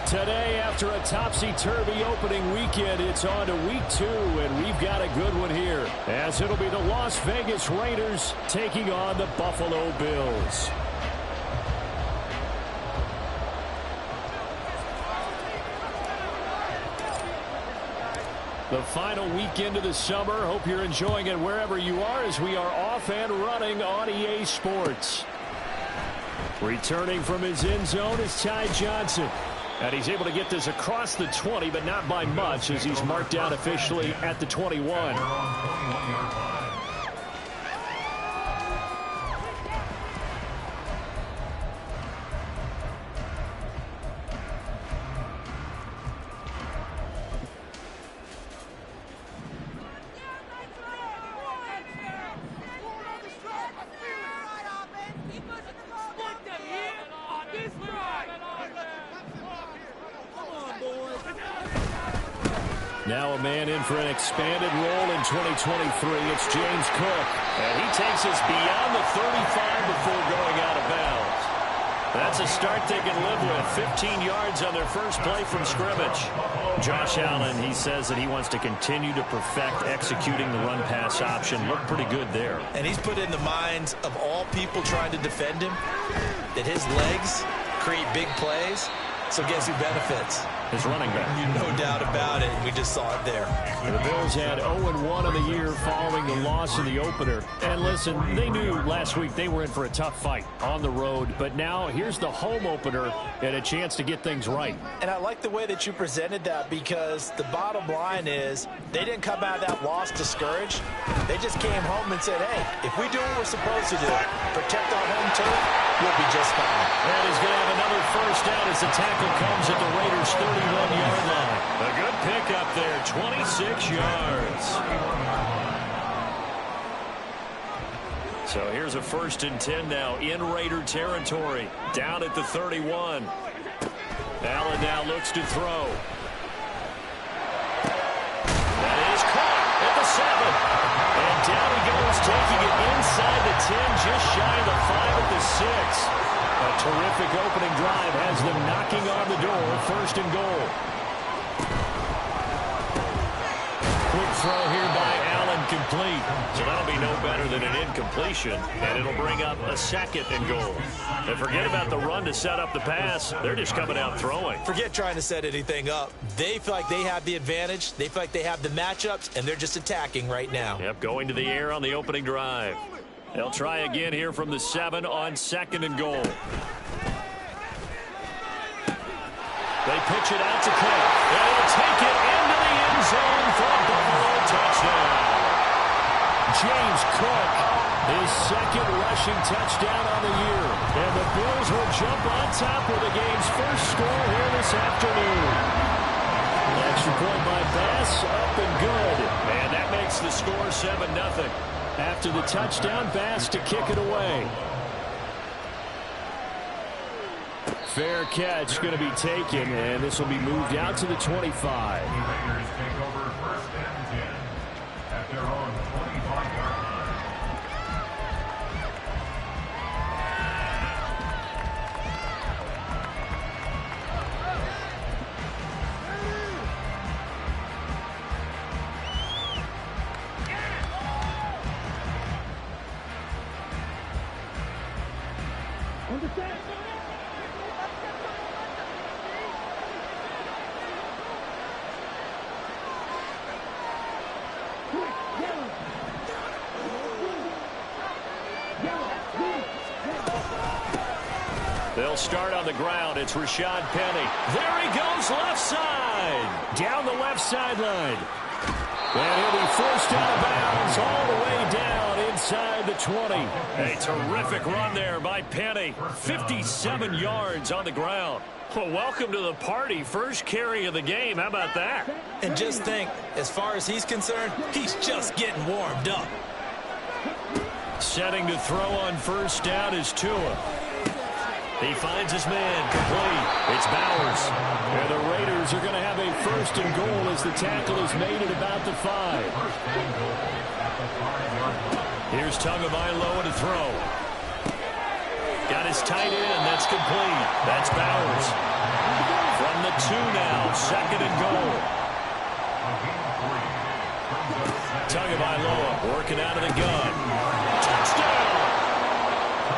Today, after a topsy-turvy opening weekend, it's on to week 2, and we've got a good one here, as it'll be the Las Vegas Raiders taking on the Buffalo Bills. The final weekend of the summer. Hope you're enjoying it wherever you are, as we are off and running on EA Sports. Returning from his end zone is Ty Johnson. And he's able to get this across the 20, but not by much, as he's marked down officially at the 21. Now a man in for an expanded role in 2023. It's James Cook. And he takes us beyond the 35 before going out of bounds. That's a start they can live with. 15 yards on their first play from scrimmage. Josh Allen, he says that he wants to continue to perfect executing the run-pass option. Looked pretty good there. And he's put in the minds of all people trying to defend him that his legs create big plays. So guess who benefits? His running back. No doubt about it. We just saw it there. The Bills had 0-1 in the year following the loss in the opener. And listen, they knew last week they were in for a tough fight on the road. But now here's the home opener and a chance to get things right. And I like the way that you presented that, because the bottom line is they didn't come out of that loss discouraged. They just came home and said, hey, if we do what we're supposed to do, protect our home turf, we'll be just fine. And he's going to have another first down as the tackle comes at the Raiders' 31-yard line. A good pickup there, 26 yards. So here's a 1st and 10 now in Raider territory, down at the 31. Allen now looks to throw. That is caught at the 7. And down he goes, taking it inside the 10, just shy of the 5 at the 6. A terrific opening drive has them knocking on the door. 1st and goal. Quick throw here by Allen, complete. So that'll be no better than an incompletion, and it'll bring up a 2nd and goal. And forget about the run to set up the pass. They're just coming out throwing. Forget trying to set anything up. They feel like they have the advantage. They feel like they have the matchups, and they're just attacking right now. Yep, going to the air on the opening drive. They'll try again here from the 7 on 2nd and goal. They pitch it out to Cook. And he'll take it into the end zone for a Buffalo touchdown. James Cook, his 2nd rushing touchdown on the year. And the Bills will jump on top with the game's first score here this afternoon. Extra point by Bass, up and good. And that makes the score 7-0. After the touchdown, Bass to kick it away. Fair catch going to be taken, and this will be moved out to the 25. The Raiders take over 1st and 10 at their own 25-yard line. They'll start on the ground. It's Rashad Penny. There he goes, left side. Down the left sideline. And he'll be forced out of bounds all the way down inside the 20. A terrific run there by Penny. 57 yards on the ground. Well, welcome to the party. First carry of the game. How about that? And just think, as far as he's concerned, he's just getting warmed up. Setting to throw on 1st down is Tua. He finds his man, complete. It's Bowers. And the Raiders are going to have a 1st and goal as the tackle is made at about the 5. Here's Tagovailoa to throw. Got his tight end. That's complete. That's Bowers. From the looking out of the gun. Touchdown!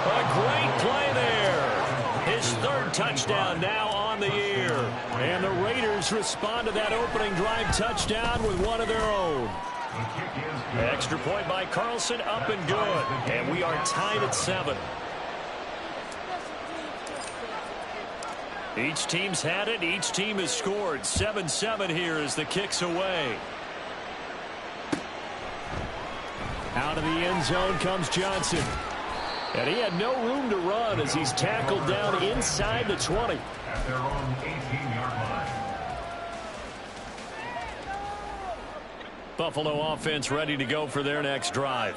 A great play there. His third touchdown now on the year. And the Raiders respond to that opening drive touchdown with one of their own. Extra point by Carlson, up and good. And we are tied at 7. Each team's had it. Each team has scored. 7-7 here as the kick's away. Out of the end zone comes Johnson. And he had no room to run as he's tackled down inside the 20. At their own 18-yard line. Buffalo offense ready to go for their next drive.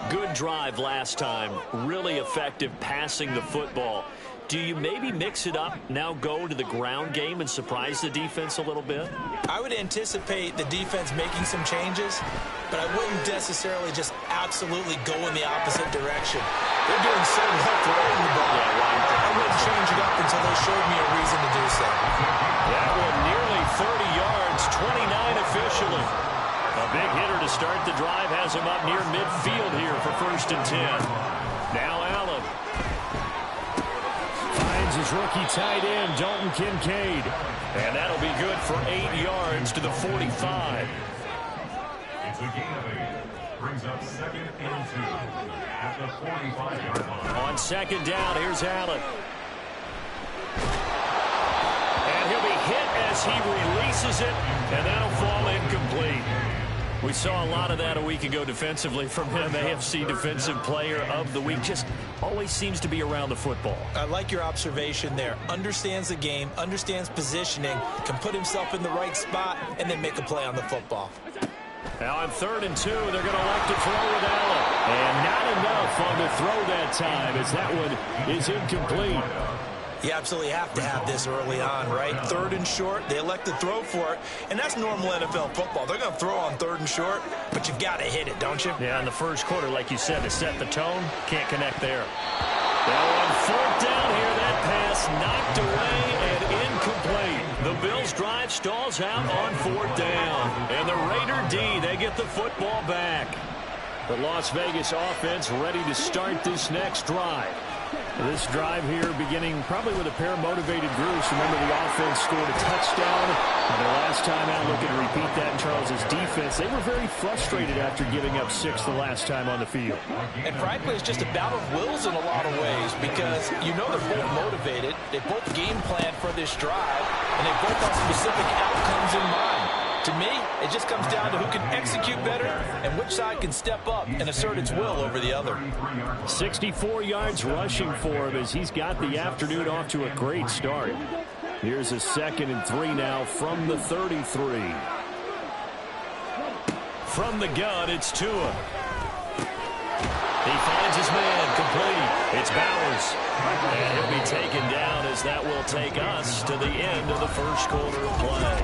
Good drive last time. Really effective passing the football. Do you maybe mix it up, now go to the ground game and surprise the defense a little bit? I would anticipate the defense making some changes, but I wouldn't necessarily just absolutely go in the opposite direction. They're doing so well throwing the ball. I wouldn't change it up until they showed me a reason to do so. That one nearly 30 yards, 29 officially. A big hitter to start the drive has him up near midfield here for 1st and 10. Now Allen. Finds his rookie tight end, Dalton Kincaid. And that'll be good for 8 yards to the 45. It's a gain of 8. Brings up 2nd and 2 at the 45-yard line. On 2nd down, here's Allen. And he'll be hit as he releases it, and that'll fall incomplete. We saw a lot of that a week ago defensively from him. AFC Defensive Player of the Week. Just always seems to be around the football. I like your observation there. Understands the game, understands positioning, can put himself in the right spot, and then make a play on the football. Now on 3rd and 2, they're going to elect to throw with Allen. And not enough on the throw that time as that one is incomplete. You absolutely have to have this early on, right? 3rd and short, they elect to throw for it, and that's normal NFL football. They're going to throw on 3rd and short, but you got to hit it, don't you? Yeah, in the first quarter, like you said, to set the tone, can't connect there. Now on 4th down here, that pass knocked away and incomplete. The Bills' drive stalls out on 4th down, and the Raider D, they get the football back. The Las Vegas offense ready to start this next drive. This drive here beginning probably with a pair of motivated groups. Remember, the offense scored a touchdown. And the last time out, looking to repeat that in Charles's defense. They were very frustrated after giving up 6 the last time on the field. And frankly, it's just a battle of wills in a lot of ways because you know they're both motivated. They both game plan for this drive, and they both have specific outcomes in mind. To me, it just comes down to who can execute better and which side can step up and assert its will over the other. 64 yards rushing for him as he's got the afternoon off to a great start. Here's a 2nd and 3 now from the 33. From the gun, it's Tua. He finds his man, complete. It's Bowers. And he'll be taken down as that will take us to the end of the first quarter of play.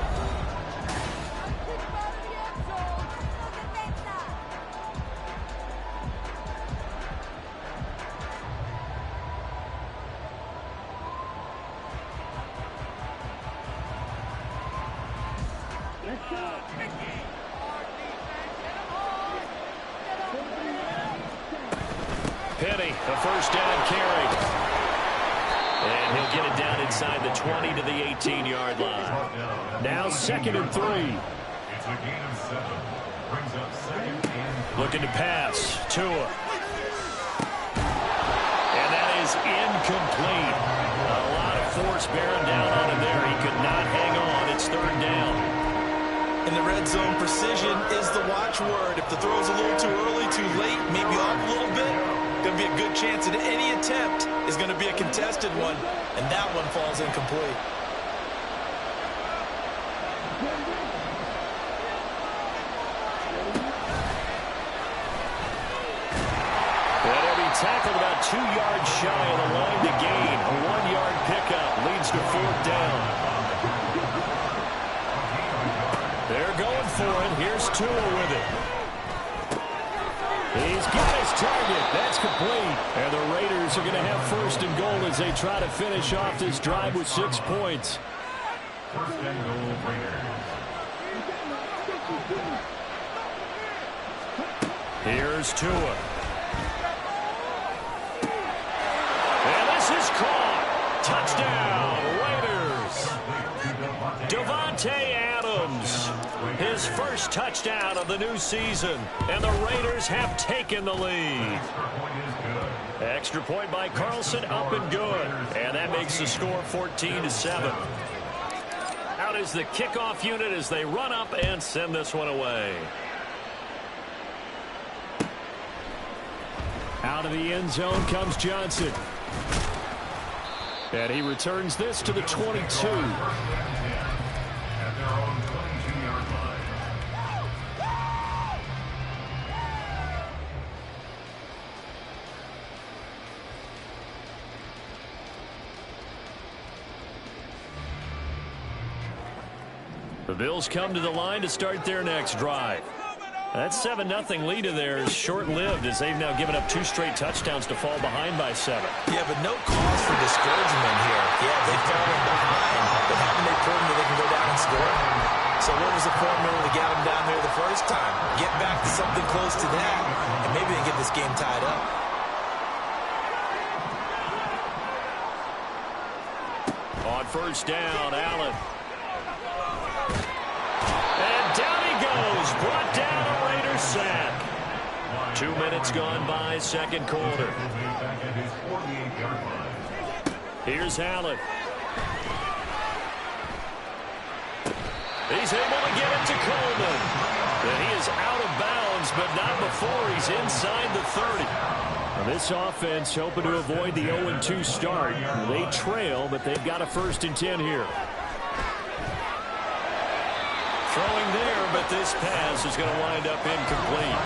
Penny, a 1st down carry. And he'll get it down inside the 20 to the 18-yard line. Now 2nd and 3. It's a gain of 7. Brings up 2nd and 3. Looking to pass. Tua. And that is incomplete. A lot of force bearing down on him there. He could not hang on. It's 3rd down. In the red zone, precision is the watchword. If the throw's a little too early, too late, maybe off a little bit, going to be a good chance that any attempt is going to be a contested one, and that one falls incomplete. And he'll be tackled about 2 yards shy of the line to gain. A 1-yard pickup leads to 4th down. They're going for it. Here's Tua with it. He's got his target. That's complete. And the Raiders are going to have 1st and goal as they try to finish off this drive with 6 points. 1st and goal, Raiders. Here's Tua. And this is caught. Touchdown, Raiders. Davante Adams, his first touchdown of the new season, and the Raiders have taken the lead. Extra point by Carlson, up and good, and that makes the score 14-7. Out is the kickoff unit as they run up and send this one away. Out of the end zone comes Johnson. And he returns this to the 22. At their own 22-yard line. The Bills come to the line to start their next drive. That 7-0 lead of theirs is short-lived as they've now given up 2 straight touchdowns to fall behind by 7. Yeah, but no cause for discouragement here. Yeah, they've fallen behind, but haven't they proven that they can go down and score? So what was the formula to get them down there the first time? Get back to something close to that, and maybe they get this game tied up. On first down, Allen. And down he goes, brought down a Raiders sack. 2 minutes gone by, second quarter. Here's Allen. He's able to get it to Coleman. And he is out of bounds, but not before he's inside the 30. Now this offense hoping to avoid the 0-2 start. They trail, but they've got a 1st and 10 here. Throwing there, but this pass is going to wind up incomplete.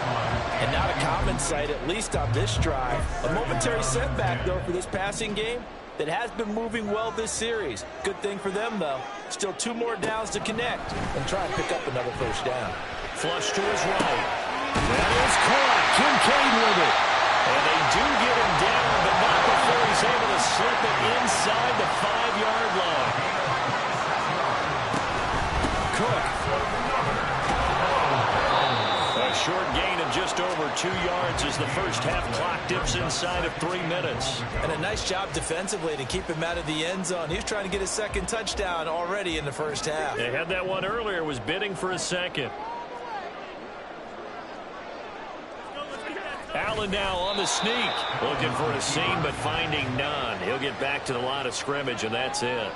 And not a common sight, at least on this drive. A momentary setback, though, for this passing game that has been moving well this series. Good thing for them, though. Still 2 more downs to connect and try and pick up another first down. Flush to his right. That is caught. Kincaid with it. And they do get him down, but not before he's able to slip it inside the 5-yard line. Cook. A short gain of just over 2 yards as the first half clock dips inside of 3 minutes. And a nice job defensively to keep him out of the end zone. He was trying to get his 2nd touchdown already in the first half. They had that one earlier, was bidding for a second. Allen now on the sneak. Looking for a seam, but finding none. He'll get back to the line of scrimmage, and that's it.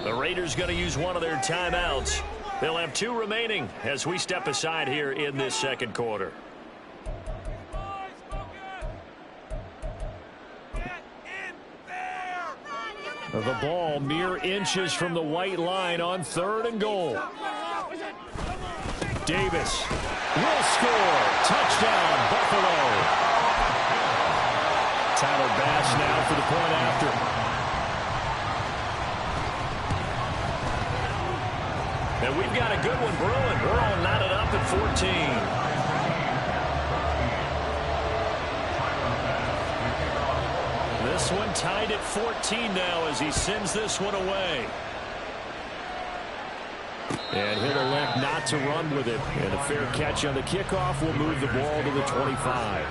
The Raiders going to use one of their timeouts. They'll have 2 remaining as we step aside here in this second quarter. The ball mere inches from the white line on 3rd and goal. Davis will score. Touchdown, Buffalo. Tyler Bass now for the point after. And we've got a good one brewing. We're all knotted up at 14. This one tied at 14 now as he sends this one away. And he'll elect not to run with it. And a fair catch on the kickoff will move the ball to the 25.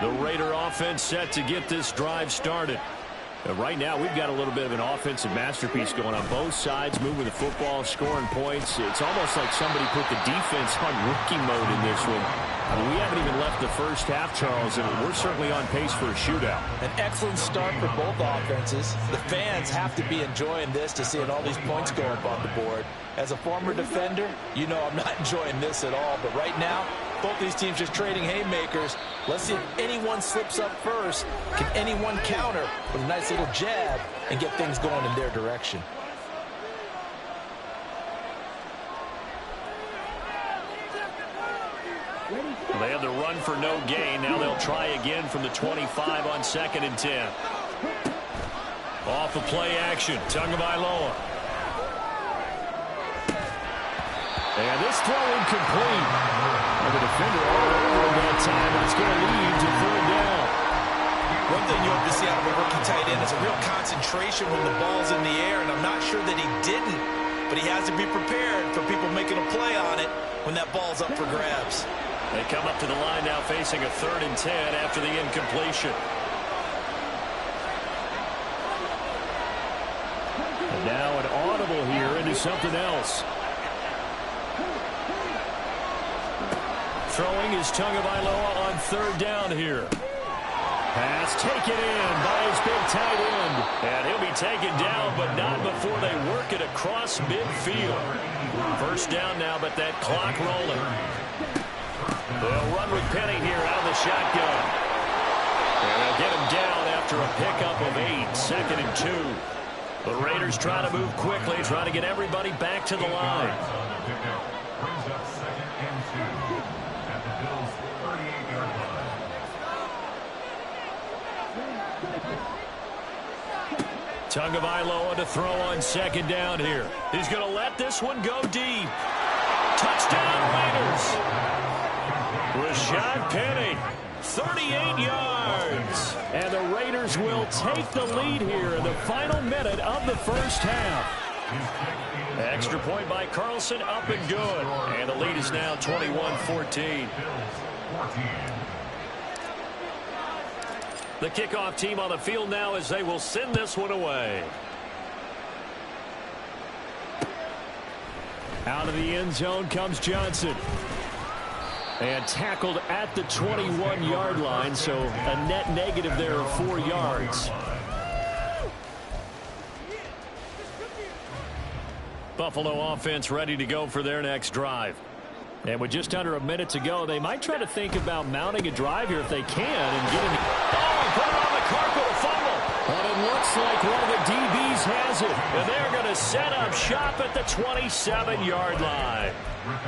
The Raider offense set to get this drive started. Right now, we've got a little bit of an offensive masterpiece going on both sides, moving the football, scoring points. It's almost like somebody put the defense on rookie mode in this one. We haven't even left the first half, Charles, and we're certainly on pace for a shootout. An excellent start for both offenses. The fans have to be enjoying this to seeing all these points go up on the board. As a former defender, you know I'm not enjoying this at all. But right now, both these teams just trading haymakers. Let's see if anyone slips up first. Can anyone counter with a nice little jab and get things going in their direction? They had the run for no gain. Now they'll try again from the 25 on 2nd and 10. Off of play action, Tagovailoa. And this throw incomplete. And the defender all over that time. That's going to lead to 3rd down. One thing you hope to see out of a rookie tight end is a real concentration when the ball's in the air, and I'm not sure that he didn't, but he has to be prepared for people making a play on it when that ball's up for grabs. They come up to the line now facing a 3rd and 10 after the incompletion. And now an audible here into something else. Throwing is Tagovailoa on 3rd down here. Pass taken in by his big tight end. And he'll be taken down, but not before they work it across midfield. 1st down now, but that clock rolling. They'll run with Penny here out of the shotgun. And they'll get him down after a pickup of 8, 2nd and 2. The Raiders try to move quickly, try to get everybody back to the line. Brings up 2nd and 2 at the Bills' 38-yard line. Tagovailoa to throw on 2nd down here. He's going to let this one go deep. Touchdown Raiders. Rashad Penny, 38 yards. And the Raiders will take the lead here in the final minute of the 1st half. Extra point by Carlson, up and good. And the lead is now 21-14. The kickoff team on the field now as they will send this one away. Out of the end zone comes Johnson. And tackled at the 21-yard line, so a net negative there of 4 yards. Buffalo offense ready to go for their next drive. And with just under a minute to go, they might try to think about mounting a drive here if they can and get in. Oh, put it on the carpet, a fumble. And it looks like one of the DBs has it. And they're going to set up shop at the 27-yard line.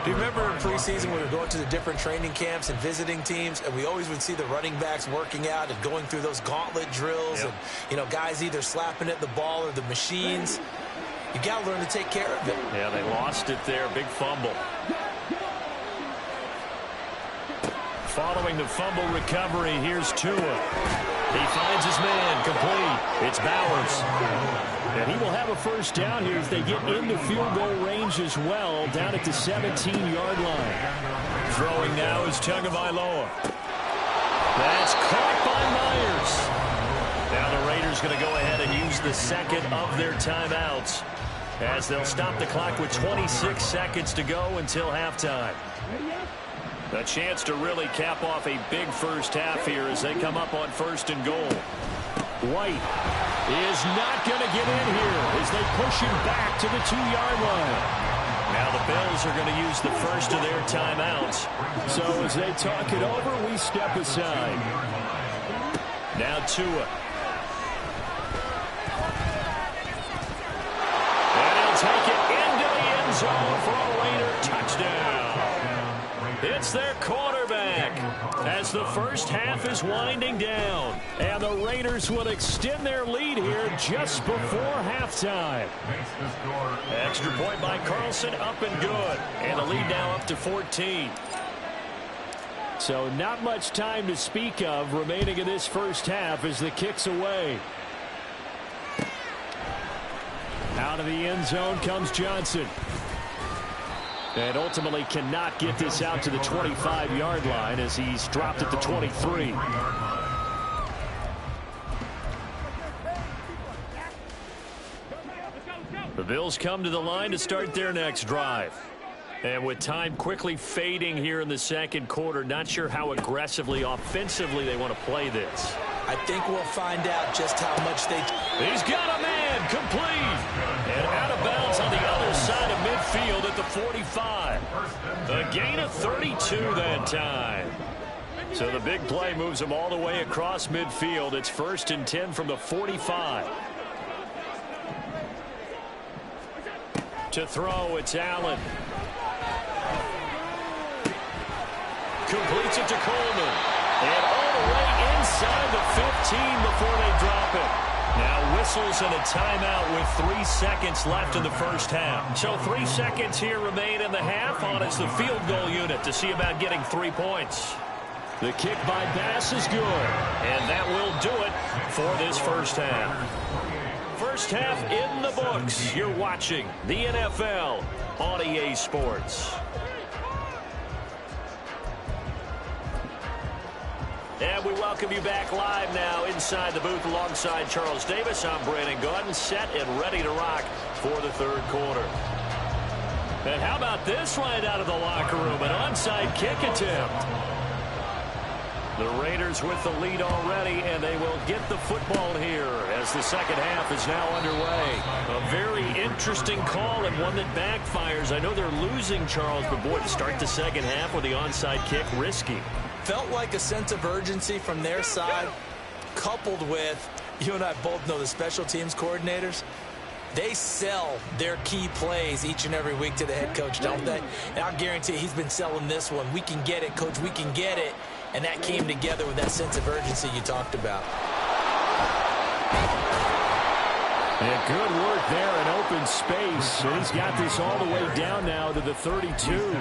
Do you remember in preseason when we were going to the different training camps and visiting teams, and we always would see the running backs working out and going through those gauntlet drills, and, you know, guys either slapping at the ball or the machines. You got to learn to take care of it. Yeah, they lost it there. Big fumble. Following the fumble recovery, here's Tua. He finds his man, complete. It's Bowers. And he will have a 1st down here as they get into field goal range as well, down at the 17-yard line. Throwing now is Tagovailoa. That's caught by Myers. Now the Raiders going to go ahead and use the 2nd of their timeouts as they'll stop the clock with 26 seconds to go until halftime. A chance to really cap off a big 1st half here as they come up on 1st and goal. White is not going to get in here as they push him back to the 2-yard line. Now the Bills are going to use the 1st of their timeouts. So as they talk it over, we step aside. Now Tua. And he'll take it into the end zone for a Raider touchdown. It's their quarterback as the 1st half is winding down. And the Raiders will extend their lead here just before halftime. Extra point by Carlson, up and good. And the lead now up to 14. So not much time to speak of remaining in this 1st half as the kick's away. Out of the end zone comes Johnson. And ultimately cannot get this out to the 25-yard line as he's dropped at the 23. The Bills come to the line to start their next drive. And with time quickly fading here in the 2nd quarter, not sure how aggressively, offensively they want to play this. I think we'll find out just how much they... He's got a man, complete. And out of bounds on the other side of midfield at the 45. A gain of 32 that time. So the big play moves him all the way across midfield. It's 1st and 10 from the 45. To throw, it's Allen. Completes it to Coleman. And all the way inside the 15 before they drop it. Now whistles and a timeout with 3 seconds left in the 1st half. So 3 seconds here remain in the half on as the field goal unit to see about getting 3 points. The kick by Bass is good. And that will do it for this first half. First half in the books. You're watching the NFL on EA Sports. And we welcome you back live now inside the booth alongside Charles Davis. I'm Brandon Gotw, set and ready to rock for the third quarter. And how about this right out of the locker room? An onside kick attempt. The Raiders with the lead already, and they will get the football here as the second half is now underway. A very interesting call and one that backfires. I know they're losing, Charles, but boy, to start the second half with the onside kick, risky. Felt like a sense of urgency from their side, coupled with, you and I both know the special teams coordinators, they sell their key plays each and every week to the head coach, don't they? And I guarantee he's been selling this one. We can get it, coach, we can get it. And that came together with that sense of urgency you talked about. Yeah, good work there in open space. And he's got this all the way down now to the 32.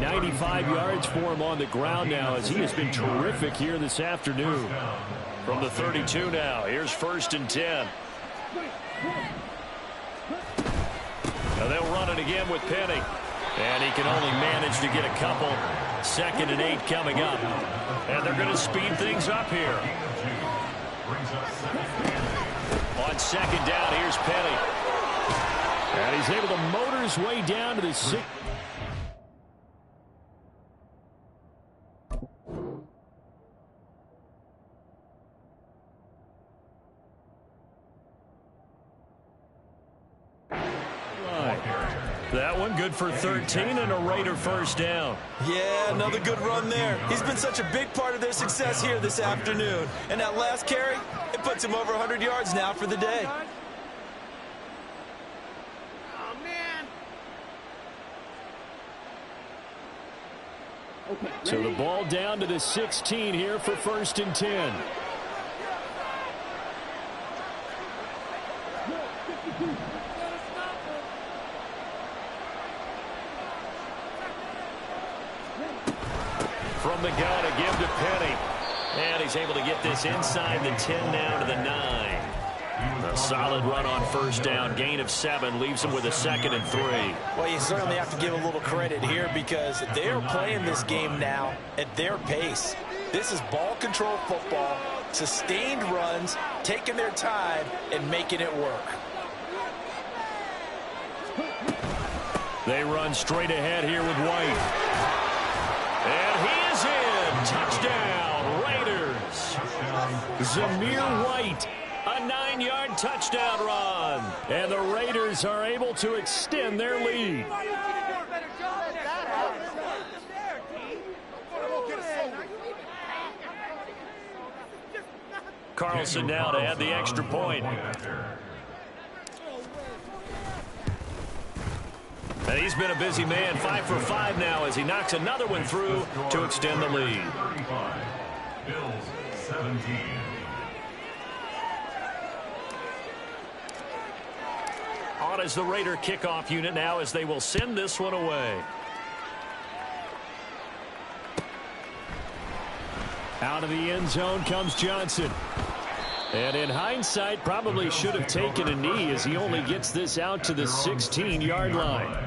95 yards for him on the ground now as he has been terrific here this afternoon. From the 32 now, here's 1st and 10. Now they'll run it again with Penny. And he can only manage to get a couple. 2nd and 8 coming up. And they're going to speed things up here. On 2nd down, here's Penny. And he's able to motor his way down to the 6. That one good for 13 and a Raider first down. Yeah, another good run there. He's been such a big part of their success here this afternoon. And that last carry, it puts him over 100 yards now for the day. Oh, man. So the ball down to the 16 here for 1st and 10. From the gun, a give to Penny. And he's able to get this inside the 10 now to the 9. A solid run on 1st down. Gain of 7 leaves him with a 2nd and 3. Well, you certainly have to give a little credit here because they are playing this game now at their pace. This is ball control football, sustained runs, taking their time and making it work. They run straight ahead here with White. And he is in. Touchdown, Raiders. Zamir White, a 9-yard touchdown run. And the Raiders are able to extend their lead. Carlson now to add the extra point. And he's been a busy man, 5 for 5 now as he knocks another one through to extend the lead. 35, Bills 17. On as the Raider kickoff unit now as they will send this one away. Out of the end zone comes Johnson. And in hindsight, probably should have taken a knee as he only gets this out to the 16-yard line.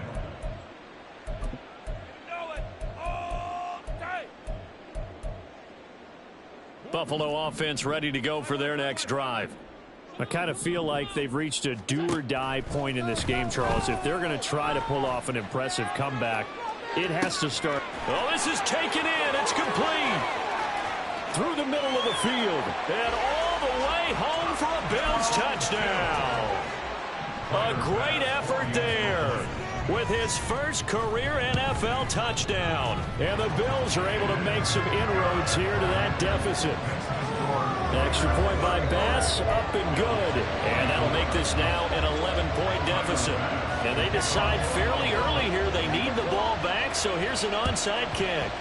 Buffalo offense ready to go for their next drive. I kind of feel like they've reached a do-or-die point in this game, Charles. If they're going to try to pull off an impressive comeback, it has to start. Oh, this is taken in. It's complete. Through the middle of the field. And all the way home for a Bills touchdown. A great effort there with his first career NFL touchdown. And the Bills are able to make some inroads here to that deficit. Extra point by Bass, up and good. And that'll make this now an 11-point deficit. And they decide fairly early here they need the ball back, so here's an onside kick.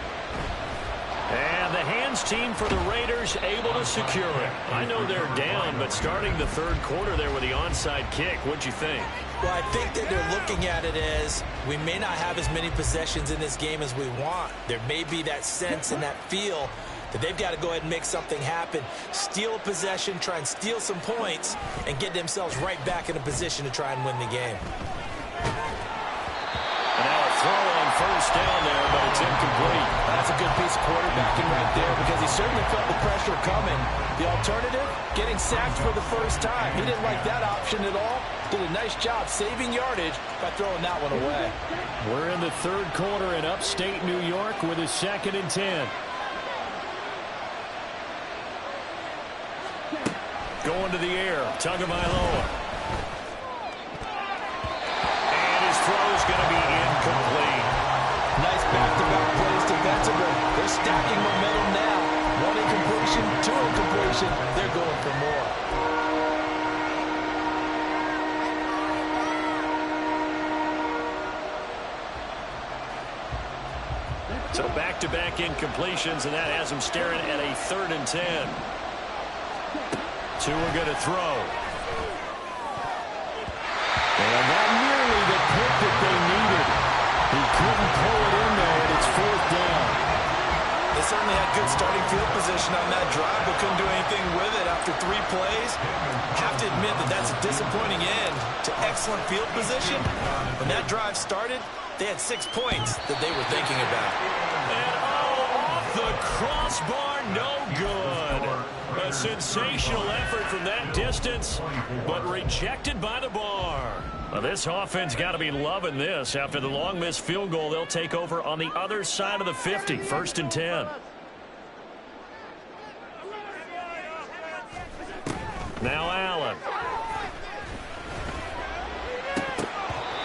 And the hands team for the Raiders able to secure it. I know they're down, but starting the third quarter there with the onside kick, what'd you think? Well, I think that they're looking at it as we may not have as many possessions in this game as we want. There may be that sense and that feel that they've got to go ahead and make something happen, steal a possession, try and steal some points, and get themselves right back in a position to try and win the game. And now a throw on first down there, but it's incomplete. That's a good piece of quarterbacking right there because he certainly felt the pressure coming. The alternative, getting sacked for the first time. He didn't like that option at all. Did a nice job saving yardage by throwing that one away. We're in the third quarter in upstate New York with a 2nd and 10. Going to the air, Tagovailoa. And his throw's going to be incomplete. Nice back-to-back plays defensively. They're stacking momentum now. 1 incompletion, 2 incompletion. They're going for more. So back-to-back incompletions, and that has them staring at a 3rd and 10. Two are going to throw. And not nearly the pick that they needed. He couldn't pull it in there, and it's 4th down. They certainly had good starting field position on that drive, but couldn't do anything with it after 3 plays. Have to admit that that's a disappointing end to excellent field position. When that drive started, they had 6 points that they were thinking about. And off the crossbar, no good. A sensational effort from that distance, but rejected by the bar. Well, this offense got to be loving this. After the long missed field goal, they'll take over on the other side of the 50, 1st and 10. Now Allen.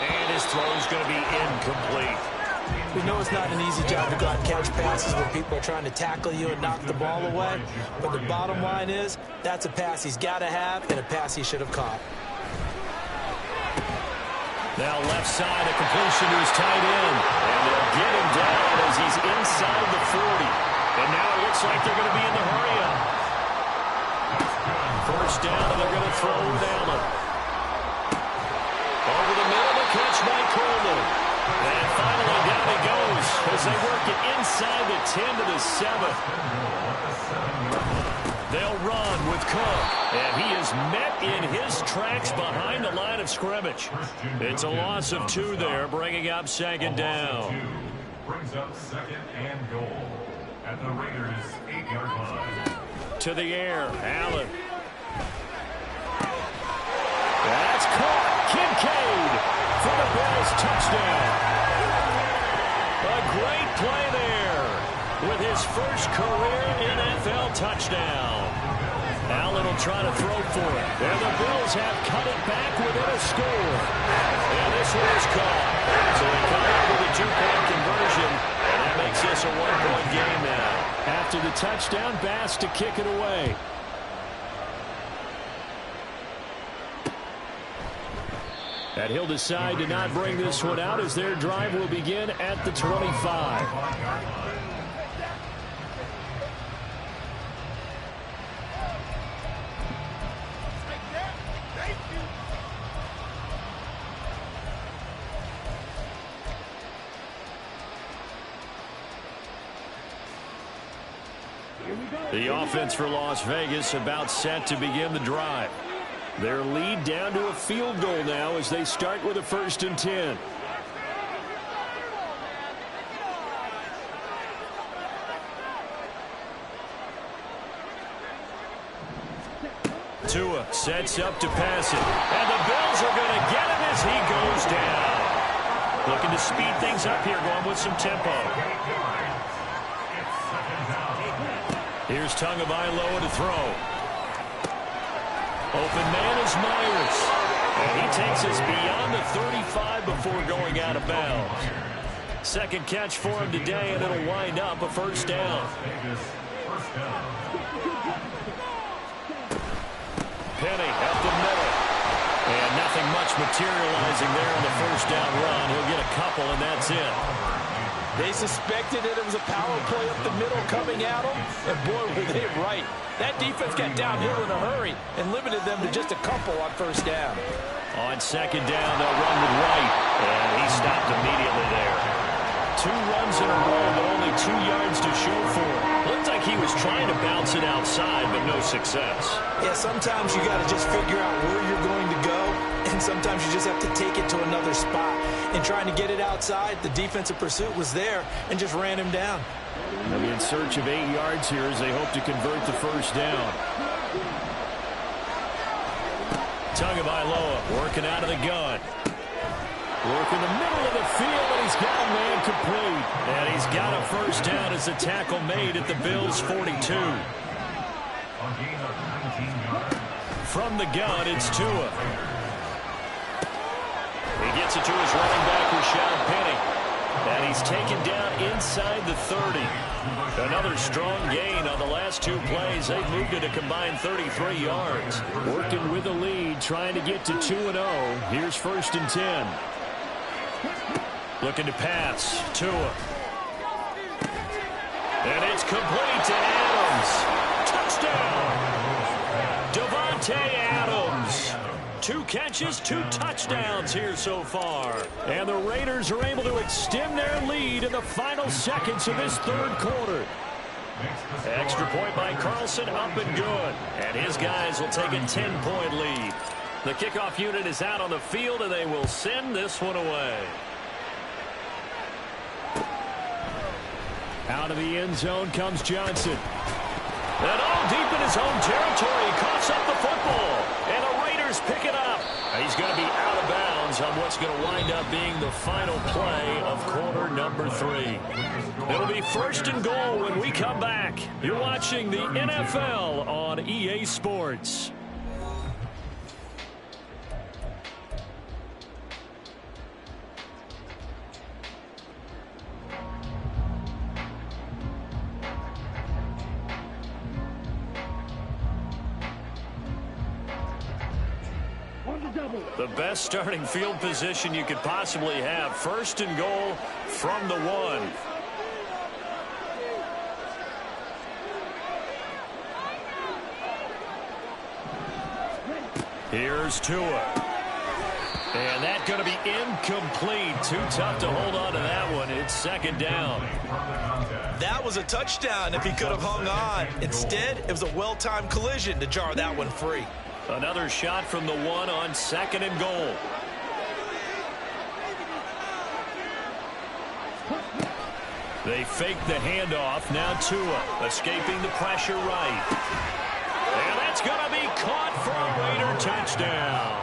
And his throw's going to be incomplete. We know it's not an easy job to go out and catch passes when people are trying to tackle you and knock the ball away. But the bottom line is, that's a pass he's got to have and a pass he should have caught. Now left side, a completion to his tight end. And they'll get him down as he's inside the 40. And now it looks like they're going to be in the hurry-up. 1st down, and they're going to throw with Allen. Over the middle, the catch by Coleman. And finally down he goes as they work it inside the 10 to the 7. They'll run with Cook. And he is met in his tracks behind the line of scrimmage. It's a loss of 2 there, bringing up 2nd down. Brings up 2nd and goal at the Raiders' 8-yard line. To the air, Allen. That's caught. Kincaid for the Bills touchdown. A great play there with his first career NFL touchdown. Allen will try to throw for it. And the Bills have cut it back within a score. And this one is caught. So they come up with a 2-point conversion. And that makes this a 1-point game now. After the touchdown, Bass to kick it away. And he'll decide to not bring this one out as their drive will begin at the 25. The offense for Las Vegas about set to begin the drive. Their lead down to a field goal now as they start with a 1st and 10. Tua sets up to pass it. And the Bills are going to get him as he goes down. Looking to speed things up here, going with some tempo. Here's Tagovailoa to throw. Open man is Myers. And he takes us beyond the 35 before going out of bounds. 2nd catch for him today, and it'll wind up a 1st down. Penny up the middle. And nothing much materializing there on the 1st down run. He'll get a couple, and that's it. They suspected that it was a power play up the middle coming at them, and boy, were they right. That defense got downhill in a hurry and limited them to just a couple on 1st down. On 2nd down, they'll run with Wright, and he stopped immediately there. 2 runs in a row, but only 2 yards to show for it. Looked like he was trying to bounce it outside, but no success. Yeah, sometimes you got to just figure out where you're going to go, and sometimes you just have to take it to another spot. And trying to get it outside, the defensive pursuit was there and just ran him down. They'll be in search of 8 yards here as they hope to convert the first down. Tagovailoa working out of the gun. Work in the middle of the field, and he's got a man complete. And he's got a first down as the tackle made at the Bills' 42. From the gun, it's Tua. He gets it to his running back, Rashad Penny. And he's taken down inside the 30. Another strong gain on the last 2 plays. They've moved it a combined 33 yards. Working with the lead, trying to get to 2-0. Here's 1st and 10. Looking to pass. Tua. And it's complete to Adams. Touchdown! Davante Adams. 2 catches, 2 touchdowns here so far. And the Raiders are able to extend their lead in the final seconds of this 3rd quarter. Extra point by Carlson, up and good. And his guys will take a 10-point lead. The kickoff unit is out on the field, and they will send this one away. Out of the end zone comes Johnson. And all deep in his own territory, he coughs up the football. And the Raiders pick it up. He's going to be out of bounds on what's going to wind up being the final play of quarter number 3. It'll be 1st and goal when we come back. You're watching the NFL on EA Sports. The best starting field position you could possibly have. 1st and goal from the 1. Here's Tua. And that's going to be incomplete. Too tough to hold on to that one. It's 2nd down. That was a touchdown if he could have hung on. Instead, it was a well-timed collision to jar that one free. Another shot from the 1 on 2nd and goal. They fake the handoff. Now Tua escaping the pressure right. And that's going to be caught for a Raider touchdown.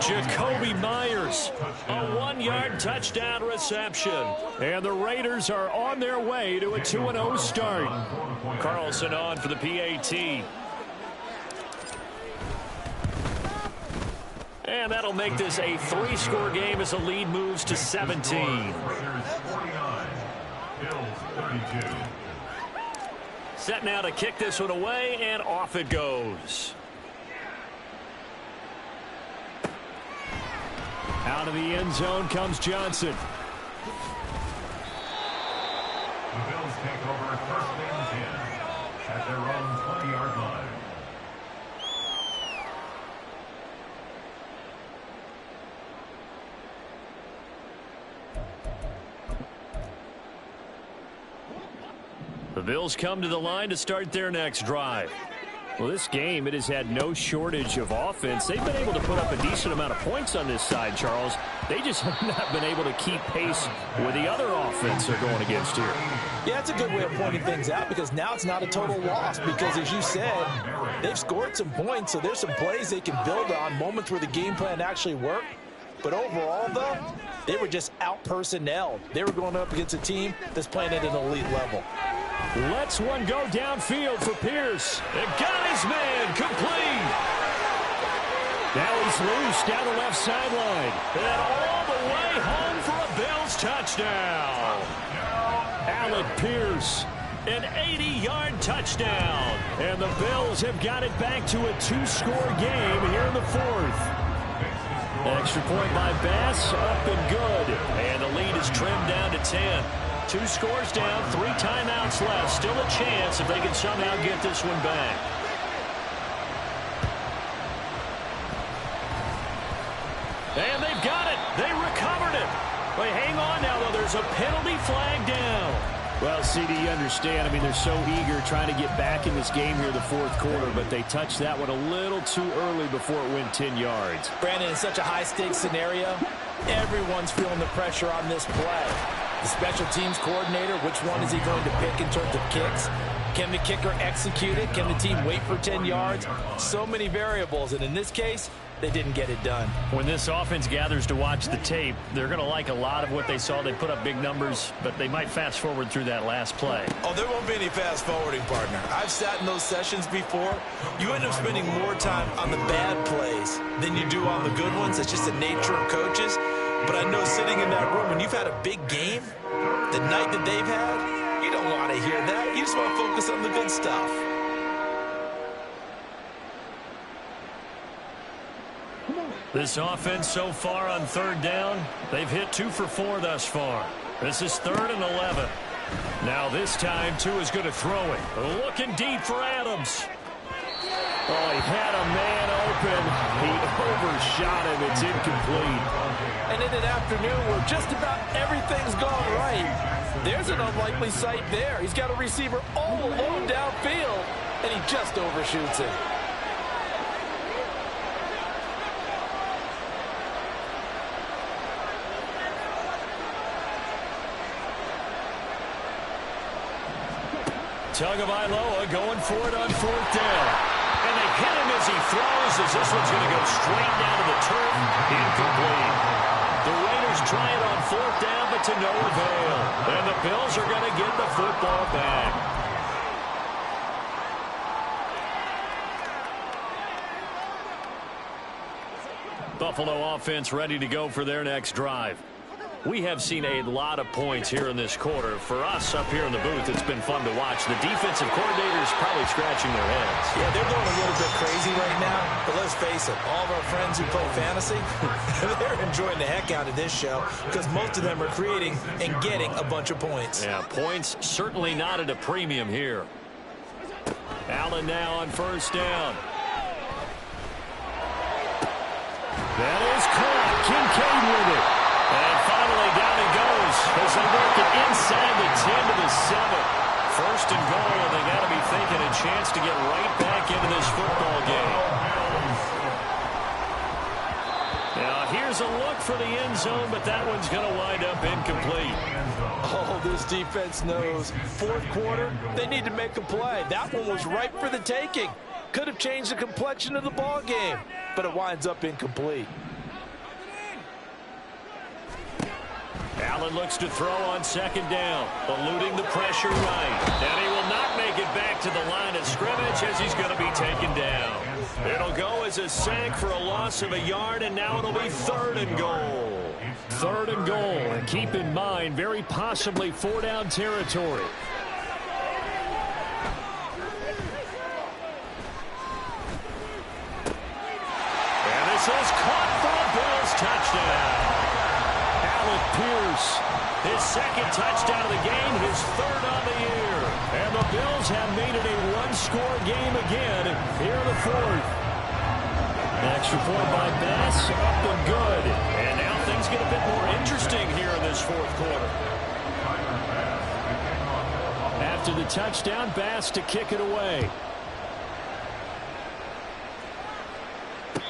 Jacoby Myers, a 1-yard touchdown reception. And the Raiders are on their way to a 2-0 start. Carlson on for the PAT. And that'll make this a 3-score game as the lead moves to 17. Set now to kick this one away, and off it goes. Out of the end zone comes Johnson. The Bills take over 1st and 10 at their own 20-yard line. The Bills come to the line to start their next drive. Well, this game, it has had no shortage of offense. They've been able to put up a decent amount of points on this side, Charles. They just have not been able to keep pace with the other offense they're going against here. Yeah, it's a good way of pointing things out because now it's not a total loss because, as you said, they've scored some points, so there's some plays they can build on, moments where the game plan actually worked. But overall, though, they were just out-personnelled. They were going up against a team that's playing at an elite level. Lets one go downfield for Pierce. And got his man complete. Now he's loose down the left sideline. And all the way home for a Bills touchdown. Alec Pierce, an 80-yard touchdown. And the Bills have got it back to a 2-score game here in the 4th. Extra point by Bass, up and good. And the lead is trimmed down to 10. 2 scores down, 3 timeouts left. Still a chance if they can somehow get this one back. And they've got it. They recovered it. But hang on now, though. There's a penalty flag down. Well, CD, you understand. I mean, they're so eager trying to get back in this game here in the fourth quarter, but they touched that one a little too early before it went 10 yards. Brandon, in such a high-stakes scenario, everyone's feeling the pressure on this play. The special teams coordinator, which one is he going to pick in terms of kicks? Can the kicker execute it? Can the team wait for 10 yards? So many variables, and in this case, they didn't get it done. When this offense gathers to watch the tape, they're going to like a lot of what they saw. They put up big numbers, but they might fast forward through that last play. Oh, there won't be any fast forwarding, partner. I've sat in those sessions before. You end up spending more time on the bad plays than you do on the good ones. It's just the nature of coaches. But I know sitting in that room, when you've had a big game, the night that they've had, you don't want to hear that. You just want to focus on the good stuff. This offense so far on third down, they've hit 2 for 4 thus far. This is 3rd and 11. Now this time, Tua is going to throw it. Looking deep for Adams. Oh, he had a man open. He overshot him. It's incomplete. And in an afternoon where just about everything's gone right, there's an unlikely sight there. He's got a receiver all alone downfield, and he just overshoots it. Tagovailoa going for it on 4th down. And they hit him as he throws, as this one's going to go straight down to the turf. Incomplete. The Raiders try it on 4th down, but to no avail. And the Bills are going to get the football back. Buffalo offense ready to go for their next drive. We have seen a lot of points here in this quarter. For us up here in the booth, it's been fun to watch. The defensive coordinators probably scratching their heads. Yeah, they're going a little bit crazy right now. But let's face it, all of our friends who play fantasy, they're enjoying the heck out of this show because most of them are creating and getting a bunch of points. Yeah, points certainly not at a premium here. Allen now on 1st down. That is caught. Kincaid with it. And finally down he goes as they work it inside the 10 to the 7. 1st and goal, and they got to be thinking a chance to get right back into this football game. Now here's a look for the end zone, but that one's going to wind up incomplete. Oh, this defense knows. 4th quarter, they need to make a play. That one was ripe for the taking. Could have changed the complexion of the ball game, but it winds up incomplete. Allen looks to throw on 2nd down, eluding the pressure right. And he will not make it back to the line of scrimmage as he's going to be taken down. It'll go as a sack for a loss of a yard, and now it'll be 3rd and goal. 3rd and goal, and keep in mind, very possibly 4-down territory. And this is caught for a Bills touchdown. Pierce, his 2nd touchdown of the game, his 3rd on the year. And the Bills have made it a one-score game again here in the 4th. Extra point by Bass, up and good. And now things get a bit more interesting here in this 4th quarter. After the touchdown, Bass to kick it away.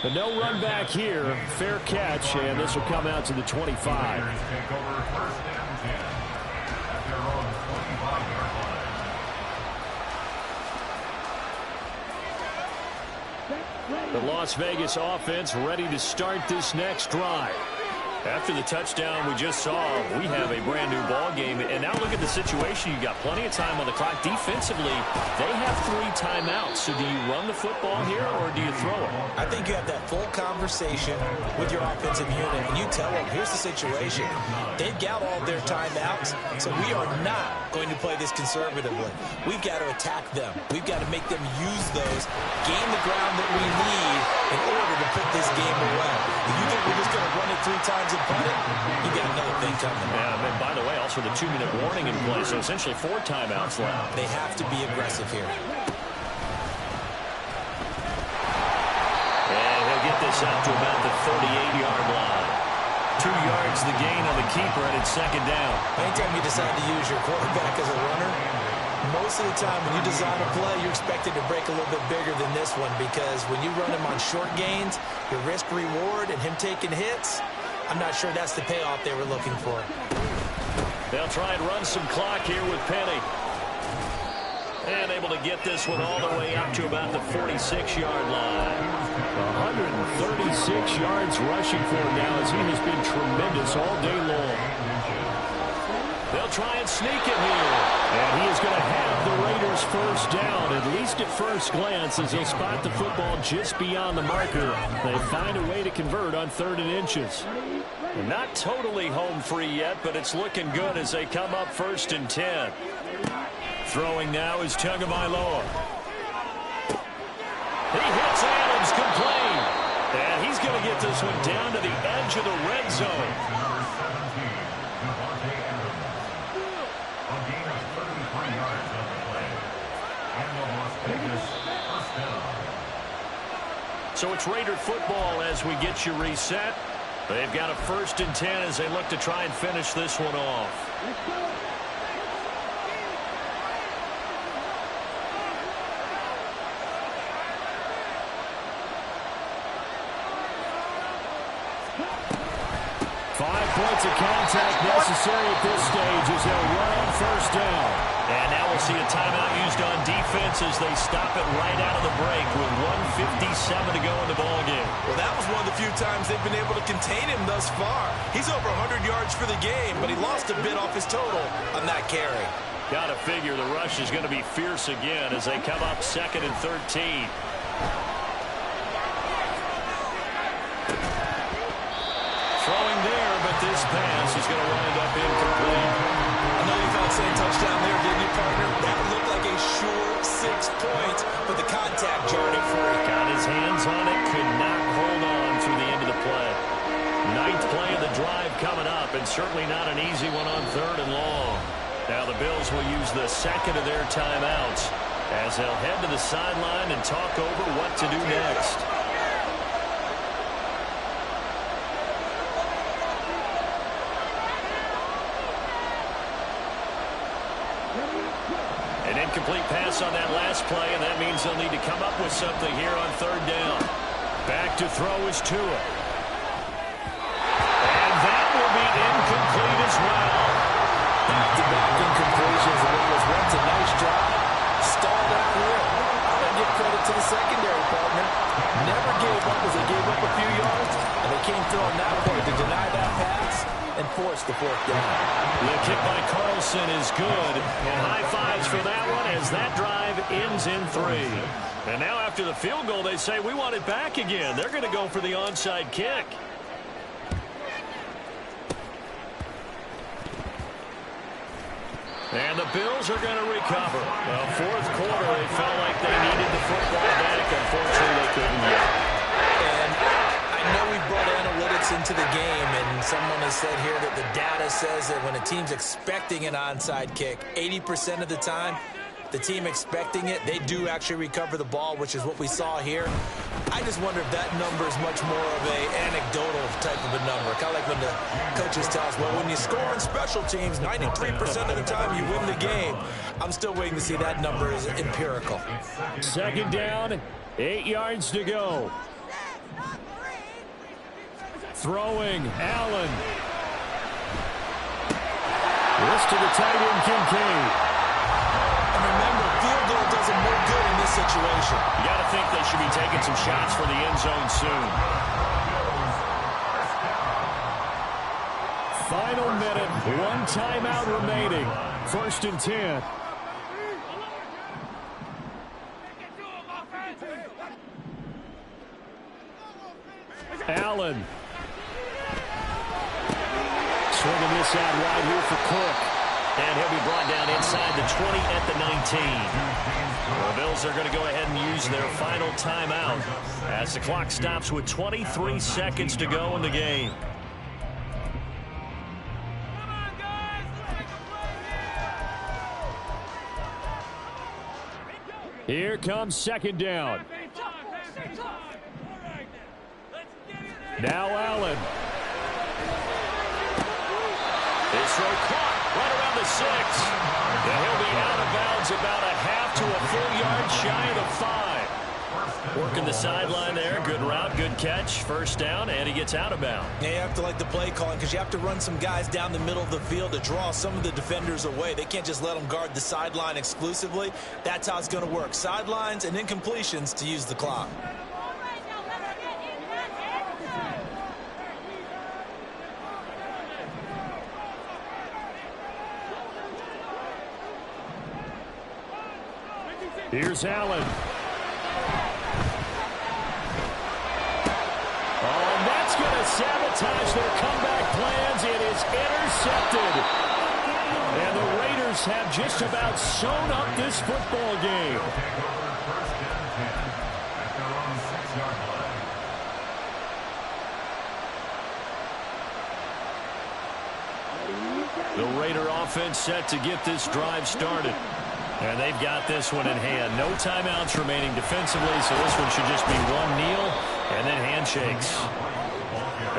But no run back here. Fair catch, and this will come out to the 25. The Las Vegas offense ready to start this next drive. After the touchdown we just saw, we have a brand new ball game. And now look at the situation. You got plenty of time on the clock. Defensively, they have 3 timeouts. So do you run the football here or do you throw it? I think you have that full conversation with your offensive unit, and you tell them, here's the situation. They've got all their timeouts, so we are not going to play this conservatively. We've got to attack them. We've got to make them use those, gain the ground that we need in order to put this game away. If you think we're just going to run it 3 times and punt it, you got another thing coming. Yeah, and by the way, also the 2-minute warning in play, so essentially 4 timeouts left. They have to be aggressive here. And he'll get this out to about the 38-yard line. 2 yards the gain on the keeper, and it's second down. Anytime you decide to use your quarterback as a runner, most of the time when you design a play, you're expected to break a little bit bigger than this one, because when you run him on short gains, your risk-reward and him taking hits, I'm not sure that's the payoff they were looking for. They'll try and run some clock here with Penny. And able to get this one all the way up to about the 46-yard line. 136 yards rushing for him now, as he has been tremendous all day long. They'll try and sneak it here. And he is going to have the Raiders first down, at least at first glance, as he'll spot the football just beyond the marker. They find a way to convert on 3rd and inches. Not totally home free yet, but it's looking good as they come up 1st and 10. Throwing now is Tagovailoa. He hits Adams complete. And he's going to get this one down to the edge of the red zone. So it's Raider football as we get you reset. They've got a 1st and 10 as they look to try and finish this one off. Points of contact necessary at this stage as they'll run on 1st down. And now we'll see a timeout used on defense as they stop it right out of the break with 1:57 to go in the ballgame. Well, that was one of the few times they've been able to contain him thus far. He's over 100 yards for the game, but he lost a bit off his total on that carry. Got to figure the rush is going to be fierce again as they come up 2nd and 13. Throwing there, but this pass is going to wind up incomplete. I know you thought saying touchdown there, didn't you, partner? That looked like a sure 6 points, but the contact jarred it free. Got his hands on it, could not hold on through the end of the play. 9th play of the drive coming up, and certainly not an easy one on 3rd and long. Now the Bills will use the 2nd of their timeouts as they'll head to the sideline and talk over what to do next. An incomplete pass on that last play, and that means they'll need to come up with something here on 3rd down. Back to throw is Tua. And that will be incomplete as well. Back-to-back incompletions, and it was once a nice drive. Stalled out here. I'm going to give credit to the secondary, partner. Never gave up as they gave up a few yards, and they came through on that point to deny that pass and force the 4th down. The kick by Carlson is good, and high fives for that one as that drive ends in 3. And now after the field goal, they say, we want it back again. They're going to go for the onside kick. And the Bills are going to recover. Well, 4th quarter, they felt like they needed the football back. Unfortunately, they couldn't get it. And I know we brought analytics into the game, and someone has said here that the data says that when a team's expecting an onside kick, 80% of the time, the team expecting it, they do actually recover the ball, which is what we saw here. I just wonder if that number is much more of a anecdotal type of a number. Kind of like when the coaches tell us, well, when you score on special teams, 93% of the time you win the game. I'm still waiting to see that number is empirical. 2nd down, 8 yards to go. Throwing, Allen. This to the tight end, Kincaid. And remember, field goal doesn't look good in this situation. You got to think they should be taking some shots for the end zone soon. Final minute, 1 timeout remaining. 1st and 10. Allen. Swinging this out wide here for Cook. And he'll be brought down inside the 20 at the 19. The Bills are going to go ahead and use their final timeout as the clock stops with 23 seconds to go in the game. Here comes 2nd down. Now Allen. throw caught right around the 6. And he'll be out of bounds about a half to a full yard shy of the 5. Working the sideline there. Good route, good catch. First down, and he gets out of bounds. Yeah, you have to like the play calling because you have to run some guys down the middle of the field to draw some of the defenders away. They can't just let them guard the sideline exclusively. That's how it's going to work. Sidelines and incompletions to use the clock. Here's Allen. Oh, and that's going to sabotage their comeback plans. It is intercepted. And the Raiders have just about sewn up this football game. The Raider offense set to get this drive started. And they've got this one in hand. No timeouts remaining defensively, so this one should just be one kneel and then handshakes.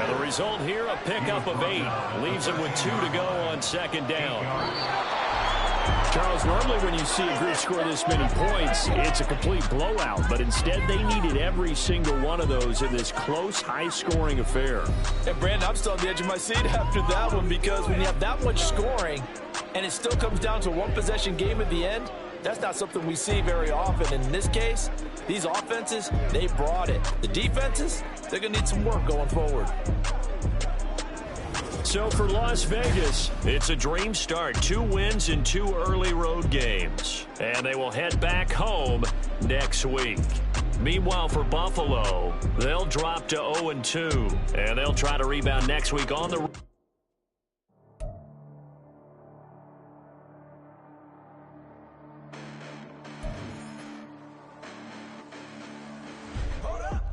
And the result here, a pickup of 8. Leaves them with 2 to go on second down. Charles, normally when you see a group score this many points, it's a complete blowout. But instead, they needed every single one of those in this close, high-scoring affair. And, Brandon, I'm still on the edge of my seat after that one because when you have that much scoring and it still comes down to a one-possession game at the end, that's not something we see very often. And in this case, these offenses, they brought it. The defenses, they're going to need some work going forward. So for Las Vegas, it's a dream start. 2 wins in 2 early road games. And they will head back home next week. Meanwhile, for Buffalo, they'll drop to 0-2. And they'll try to rebound next week on the...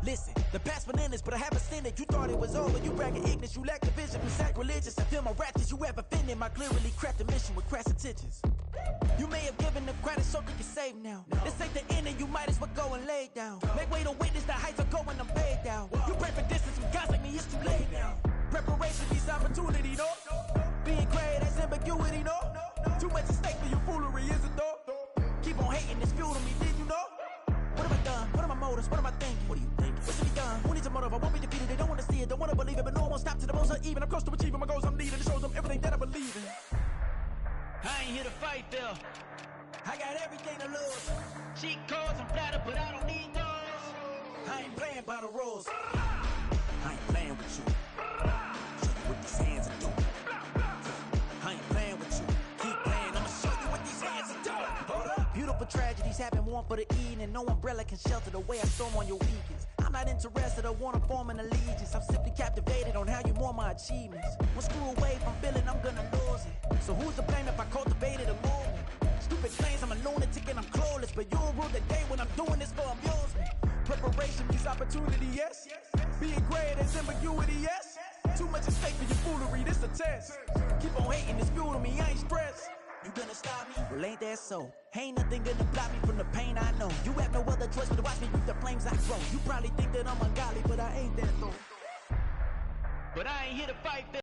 Listen, the past bananas, but I haven't seen it. You thought it was over. You bragging ignorance. You lack the vision. You sacrilegious. I feel my raptors. You ever offended my clearly crafted mission with crass intentions. You may have given them credit so you can save now. This ain't the end and you might as well go and lay down. Make way to witness the heights are going, I'm paid down. You pray for distance from guys like me, it's too late now. Preparation means opportunity, no? Being great, that's ambiguity, no? Too much at stake for your foolery, is it though? Keep on hating, it's fuel to me, did you know? What have I done? What are my motives? What am I thinking? What do you think? What's to be done? Who needs a motive? I won't be defeated. They don't want to see it, don't want to believe it, but no one won't stop to the most even. I'm close to achieving my goals. I'm needed to show them everything that I believe in. I ain't here to fight, Bill. I got everything to lose. Cheat codes and flatter, but I don't need those. I ain't playing by the rules. I ain't playing with you. Show you what these hands are doing. I ain't playing with you. Keep playing. I'ma show you what these hands are doing. Hold up. Beautiful tragedies happen, one for the evening. No umbrella can shelter the way I storm on your weekends. I'm not interested, I wanna form an allegiance. I'm simply captivated on how you more my achievements. One screw away from feeling I'm gonna lose it. So who's to blame if I cultivated a movement? Stupid claims I'm a lunatic and I'm clueless, but you'll rule the day when I'm doing this for amusement. Preparation means opportunity, yes. Being great is ambiguity, yes. Too much at stake for your foolery, this a test. Keep on hating, it's fuel to me, I ain't stressed. You gonna stop me? Well, ain't that so? Ain't nothing gonna block me from the pain I know. You have no other choice but to watch me with the flames I grow. You probably think that I'm ungodly, but I ain't that though. But I ain't here to fight.